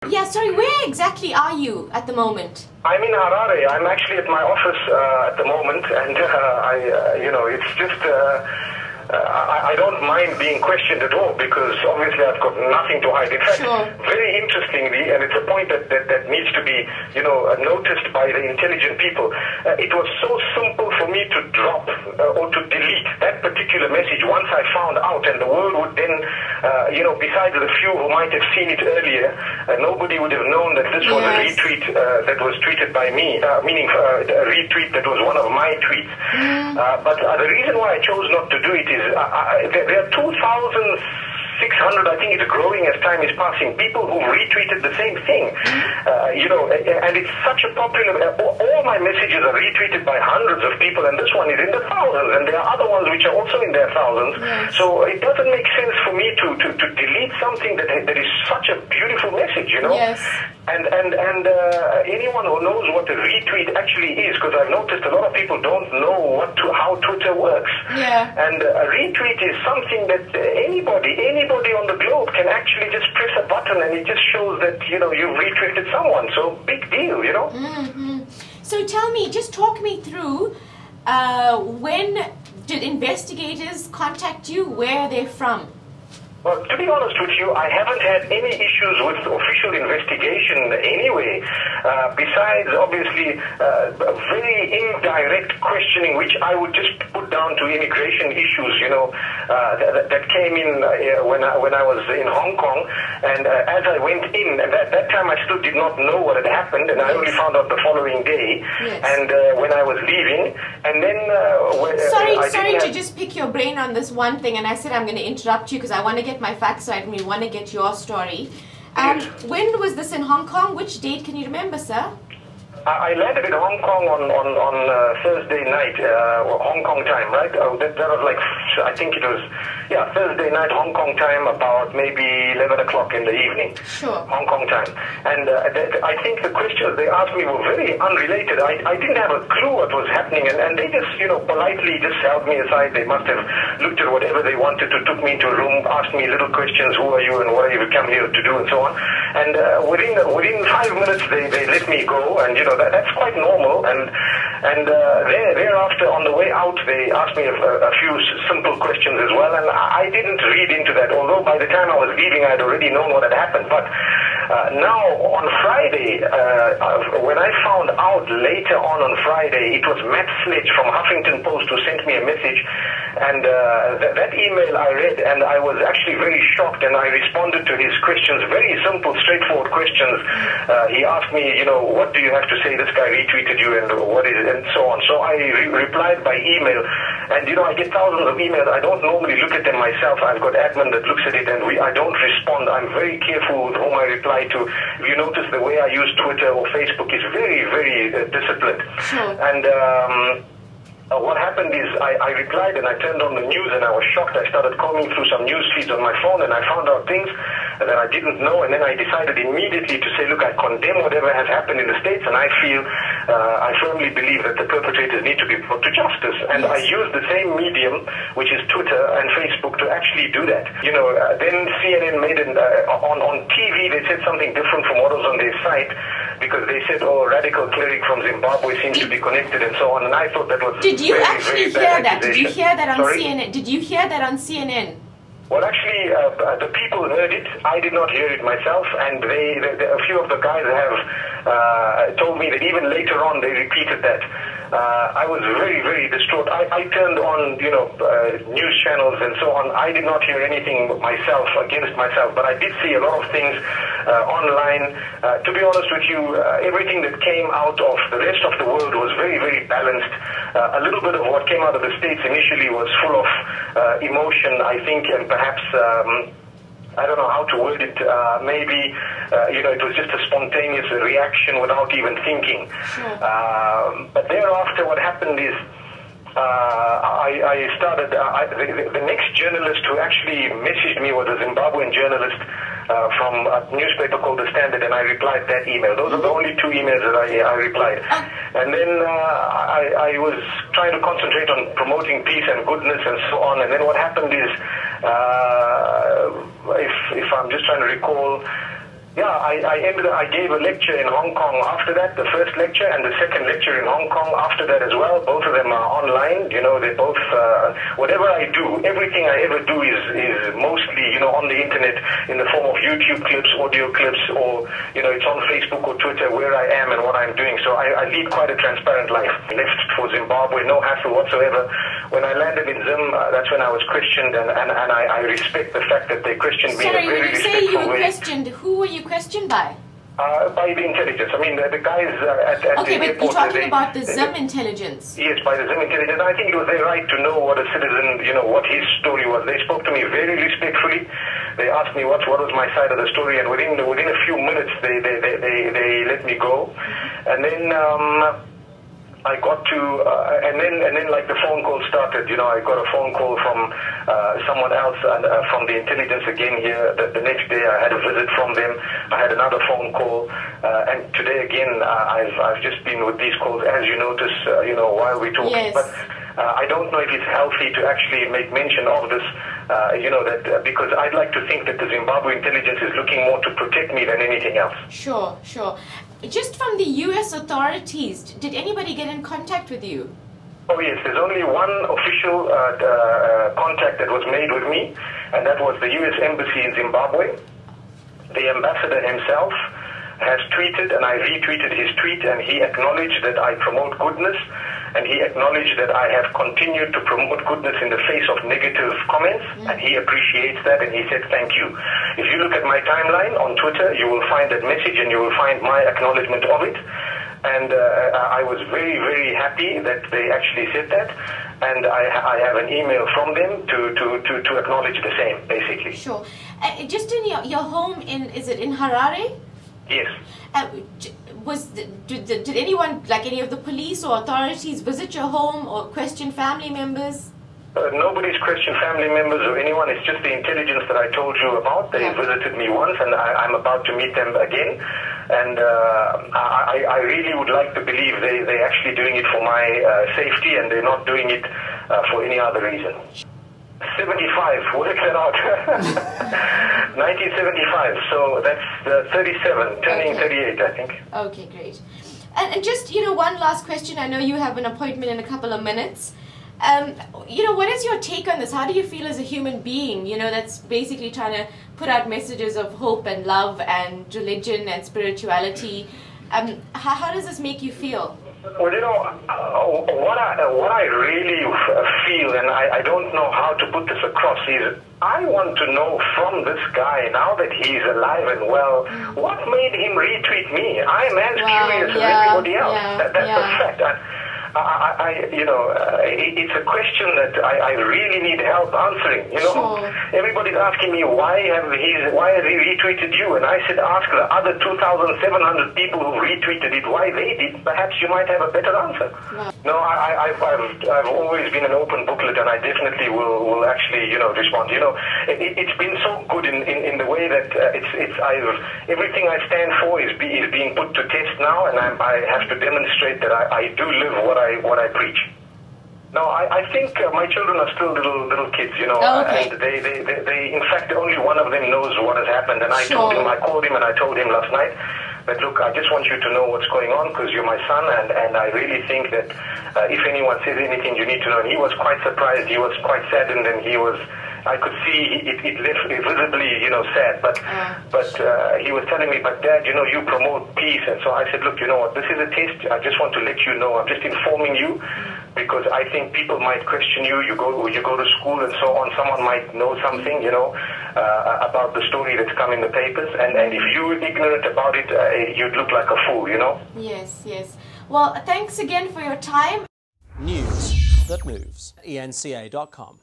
Yeah, sorry, where exactly are you at the moment? I'm in Harare. I'm actually at my office at the moment, and it's just. I don't mind being questioned at all because obviously I've got nothing to hide. In fact, very interestingly, and it's a point that needs to be, noticed by the intelligent people, it was so simple for me to drop or to delete that particular message once I found out, and the world would then, besides the few who might have seen it earlier, nobody would have known that this was a retweet that was tweeted by me, meaning a retweet that was one of my tweets. But the reason why I chose not to do it is there are 2,600, I think it's growing as time is passing, people who retweeted the same thing. And it's such a popular, all my messages are retweeted by hundreds of people, and this one is in the thousands, and there are other ones which are also in their thousands. So it doesn't make sense for me to delete something that is such a beautiful message, And anyone who knows what a retweet actually is, because I've noticed a lot of people don't know how Twitter works. And a retweet is something that anybody on the globe can actually just press a button, and it just shows that you've retweeted someone. So big deal, So tell me, just talk me through when did investigators contact you? Where are they from? Well, to be honest with you, I haven't had any issues with official investigation anyway, besides obviously very indirect questioning, which I would just put down to immigration issues, that came in when I was in Hong Kong, and as I went in, and at that time I still did not know what had happened, and I only found out the following day, and when I was leaving, and then... Sorry to just pick your brain on this one thing, and I said I'm going to interrupt you because I want to get my facts right and we want to get your story. When was this in Hong Kong? Which date can you remember, sir? I landed in Hong Kong on Thursday night, Hong Kong time, right? That was like, I think it was, Thursday night Hong Kong time, about maybe 11 o'clock in the evening. Hong Kong time. And I think the questions they asked me were very unrelated. I didn't have a clue what was happening, and they just, politely just held me aside. They must have looked at whatever they wanted to, took me into a room, asked me little questions, who are you and what have you come here to do, and so on. And within 5 minutes they let me go, and that's quite normal. And thereafter on the way out they asked me a few simple questions as well, and I didn't read into that, although by the time I was leaving I had already known what had happened. But now on Friday, when I found out later on Friday, it was Matt Sledge from Huffington Post who sent me a message, and that email I read, and I was actually very shocked, and I responded to his questions, very simple, straightforward questions. He asked me, what do you have to say, this guy retweeted you, and what is it, and so on. So I replied by email, and I get thousands of emails. I don't normally look at them myself. I've got admin that looks at it, and I don't respond. I'm very careful with whom I reply to. If you notice, the way I use Twitter or Facebook is very, very disciplined. And what happened is I replied, and I turned on the news, and I was shocked. I started combing through some news feeds on my phone, and I found out things that I didn't know, and then I decided immediately to say, look, I condemn whatever has happened in the States, and I feel, I firmly believe that the perpetrators need to be brought to justice. And I used the same medium, which is Twitter and Facebook, to actually do that. Then CNN made it, on TV, they said something different from what was on their site, because they said, radical cleric from Zimbabwe seems to be connected, and so on, and I thought that was... Did you actually hear that? Did you hear that on CNN? Did you hear that on CNN? Well, actually, the people heard it. I did not hear it myself, and a few of the guys have told me that even later on they repeated that. I was very, very distraught. I turned on, news channels and so on. I did not hear anything myself against myself, but I did see a lot of things online. To be honest with you, everything that came out of the rest of the world was very, very balanced. A little bit of what came out of the States initially was full of emotion, I think, and perhaps... I don't know how to word it. Maybe, it was just a spontaneous reaction without even thinking. But thereafter, what happened is I started, the next journalist who actually messaged me was a Zimbabwean journalist from a newspaper called The Standard, and I replied that email. Those are the only two emails that I replied. And then I was trying to concentrate on promoting peace and goodness and so on. And then what happened is, if I'm just trying to recall, Yeah, I gave a lecture in Hong Kong after that, the first lecture, and the second lecture in Hong Kong after that as well. Both of them are online. You know, they both, whatever I do, everything I ever do is mostly, you know, on the internet in the form of YouTube clips, audio clips, or, you know, it's on Facebook or Twitter where I am and what I'm doing. So I lead quite a transparent life. I left for Zimbabwe, no hassle whatsoever. When I landed in Zim, that's when I was questioned, and I respect the fact that they questioned me in a very respectful way. Sorry, when you say you were questioned, who were you questioned by? By the intelligence. I mean, the guys at the airport... Okay, but you're talking about the Zim intelligence. Yes, by the Zim intelligence. I think it was their right to know what a citizen, you know, what his story was. They spoke to me very respectfully. They asked me what was my side of the story, and within a few minutes, they let me go. And then... I got to, and then like the phone call started, you know, I got a phone call from someone else from the intelligence again here. The next day I had a visit from them. I had another phone call, and today again I've just been with these calls, as you notice, you know, while we talk. Yes. But I don't know if it's healthy to actually make mention of this, you know, that because I'd like to think that the Zimbabwe intelligence is looking more to protect me than anything else. Sure, sure. Just from the U.S. authorities, did anybody get in contact with you? Oh yes, there's only one official contact that was made with me, and that was the U.S. Embassy in Zimbabwe. The ambassador himself has tweeted, and I retweeted his tweet, and he acknowledged that I promote goodness, and he acknowledged that I have continued to promote goodness in the face of negative comments, and he appreciates that, and he said thank you. If you look at my timeline on Twitter, you will find that message, and you will find my acknowledgement of it. And I was very, very happy that they actually said that, and I have an email from them to acknowledge the same, basically. Sure. Just in your home is it in Harare? Yes. Did anyone, like any of the police or authorities, visit your home or question family members? Nobody's questioned family members or anyone. It's just the intelligence that I told you about. They visited me once, and I'm about to meet them again. And I really would like to believe they're actually doing it for my safety, and they're not doing it for any other reason. 75, work that out. 1975, so that's 37, turning 38, I think. Okay, great. And just, you know, one last question. I know you have an appointment in a couple of minutes. You know, what is your take on this? How do you feel as a human being, you know, that's basically trying to put out messages of hope and love and religion and spirituality? How does this make you feel? Well, you know, what I really feel, and I don't know how to put this across, is I want to know from this guy, now that he's alive and well, what made him retweet me? I'm as curious as everybody else. That's a fact. You know, it's a question that I really need help answering. You know, everybody's asking me why has he retweeted you, and I said ask the other 2,700 people who retweeted it why they did. Perhaps you might have a better answer. No, I've always been an open booklet, and I definitely will actually, you know, respond. You know, it's been so good in the way that everything I stand for is being put to test now, and I have to demonstrate that I do live what I preach. No, I think my children are still little kids, you know, and they in fact only one of them knows what has happened, and I called him and I told him last night that, look, I just want you to know what's going on because you're my son, and I really think that if anyone says anything, you need to know. And he was quite surprised, he was quite saddened, and I could see it left visibly, you know, sad. But he was telling me, but Dad, you know, you promote peace. And so I said, look, you know what, this is a test. I just want to let you know. I'm just informing you because I think people might question you. You go to school and so on. Someone might know something, you know, about the story that's come in the papers. And if you're ignorant about it, you'd look like a fool, you know. Yes, yes. Well, thanks again for your time. News that moves. eNCA.com.